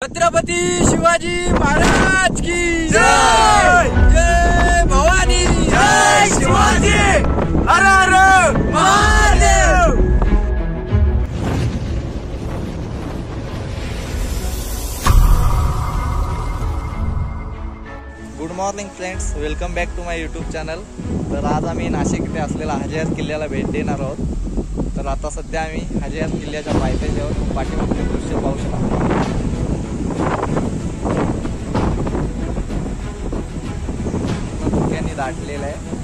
छत्रपती शिवाजी महाराज की जय। जय भवानी, जय शिवाजी, हर हर Mahadev. Good morning friends, welcome back to my YouTube channel. तर आज आम्ही नाशिक इथे असलेला हाजीआर किल्ल्याला भेट देणार आहोत। तर आता सध्या आम्ही हाजीआर किल्ल्याच्या पायथ्यावर पाठीमागचे दृश्य पाहू शकतो। धुक्याने दाटलेलं आहे।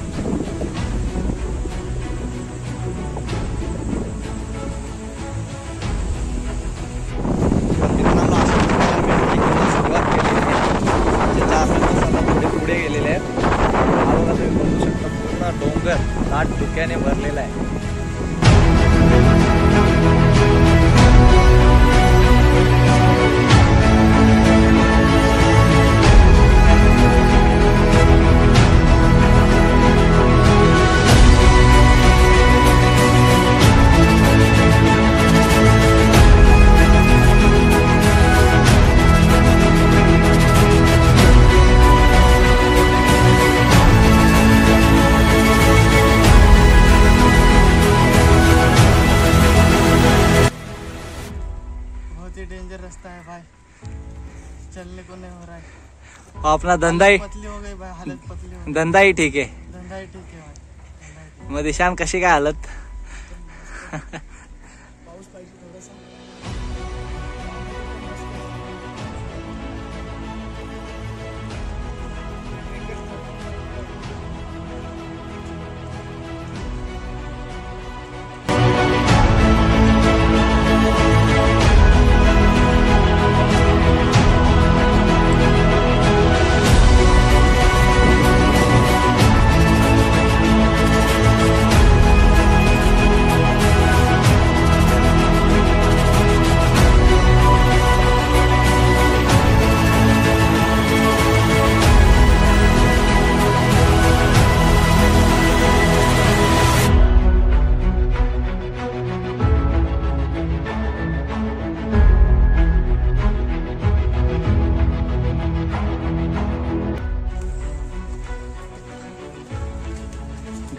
पुढे गेलेले आहेत। आवाज बघू शकता, पूर्ण डोंगर दाट धुक्याने भरलेला आहे। डेंजर रास्ता है भाई, चलने को नहीं हो रहा है। अपना धंदा ही पतली हो गई भाई, हालत पतली हो गई। धंदा ही ठीक है। धंधा ही ठीक है भाई। मग दिशान कशी काय हालत? पाऊस पाहिजे थोडासा।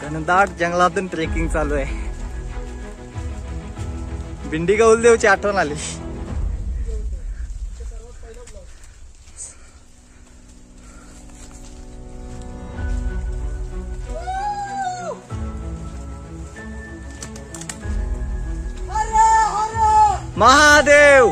घनदाट जंगलातून ट्रेकिंग चालू आहे। बिंडी गौलदेवची आठवण आली। महादेव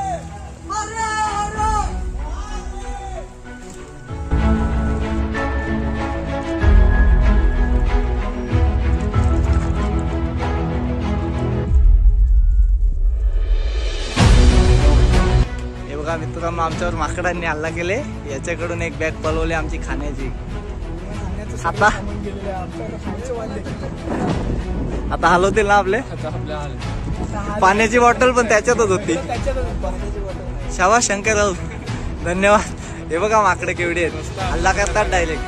बघा मित्रांनो, आमच्यावर माकडांनी हल्ला केले। याच्याकडून एक बॅग पळवली आमची खाण्याची। आता हलवतील ना आपले। पाण्याची बॉटल पण त्याच्यातच होती। शाबास शंकर राऊत, धन्यवाद। हे बघा माकडे केवढी आहेत, हल्ला करतात डायरेक्ट।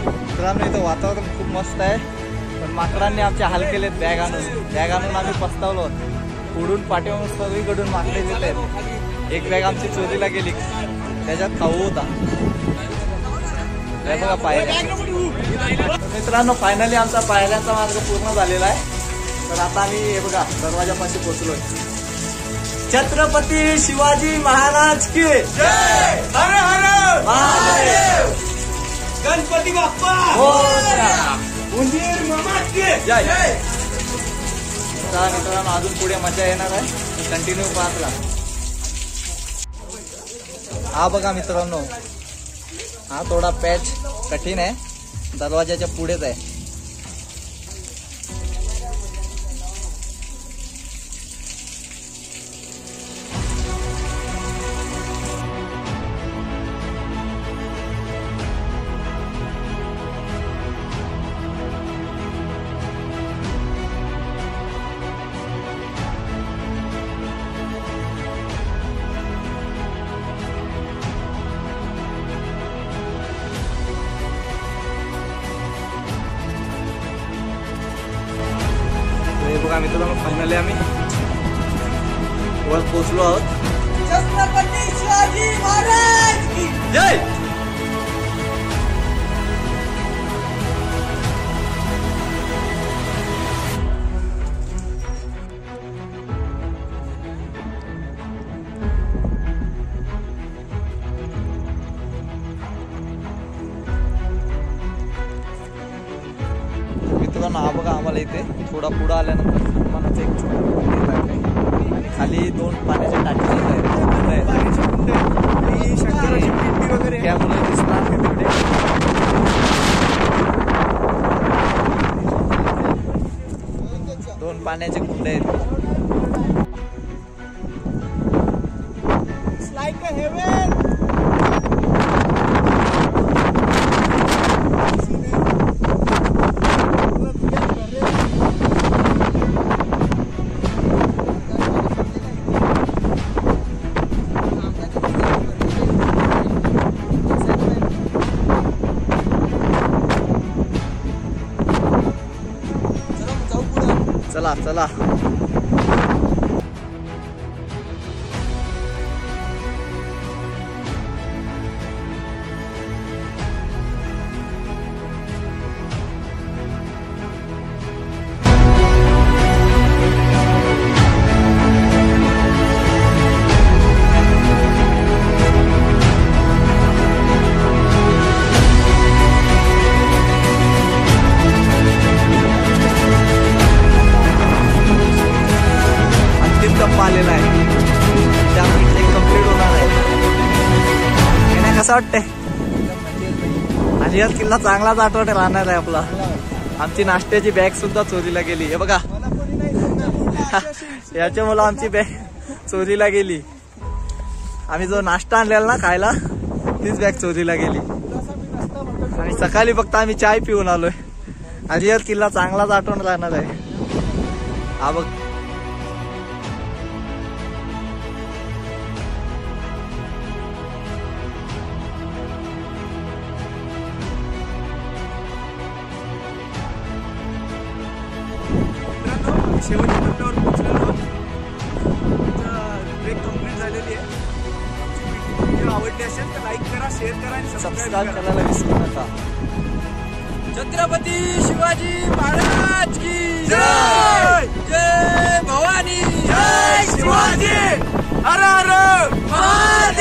मित्रांनो इथं वातावरण खूप मस्त आहे, पण माकडांनी आमचे हाल केलेत। बॅग आणून आम्ही पस्तावलो। पुढून पाठीमागून सगळीकडून माकडे येत आहेत। एक बॅग आमची चोरीला गेली, त्याच्यात खाऊ होता। हे बघा पायऱ्या। मित्रांनो फायनली आमचा पायऱ्यांचा मार्ग पूर्ण झालेला आहे। तर आता आम्ही हे बघा दरवाजापाशी पोहोचलोय। छत्रपती शिवाजी महाराज की जय। हर हर महादेव। गणपती बाप्पा मोरया। उंदीर मामा की जय। मित्रांनो अजून पुढे मजा येणार आहे, कंटिन्यू पाहत राहा। हा बघा मित्रांनो, हा थोडा पॅच कठीण आहे, दरवाजाच्या पुढेच आहे। बघा मित्रांनो फायनली आम्ही वर पोहोचलो आहोत। छत्रपती शिवाजी झालं इथे. थोडा पुढं आल्यानंतर हनुमानाचं एक छोटं मंदिर आहे आणि खाली 2 पाण्याच्या टाकी आहेत. त्यामुळे दिसणार तिकडे 2 पाण्याचे कुंड आहेत. चला चला आलेला आहे. त्यामुळे कम्प्लीट होणार आहे. कसं वाटतंय? अलियाल किल्ला चांगलाच आठवण राहणार आहे आपला. आमची नाश्त्याची बॅग सुद्धा चोरीला गेली. हे बघा याच्यामुळे आमची बॅग चोरीला गेली. आम्ही जो नाश्ता आणलेला ना खायला तीच बॅग चोरीला गेली आणि सकाळी फक्त आम्ही चाय पिऊन आलोय. अलियाल किल्ला चांगलाच आठवण राहणार आहे. हा बघ शेवटच्या टप्प्यावर पोहोचलेलो. ट्रेक कंप्लीट झालेली आहे. व्हिडिओ आवडली असेल तर लाईक करा, शेअर करा आणि सबस्क्राईब करायला विसरू नका. छत्रपती शिवाजी महाराज की जय. जय भवानी. जय शिवाजी. हर हर महादेव.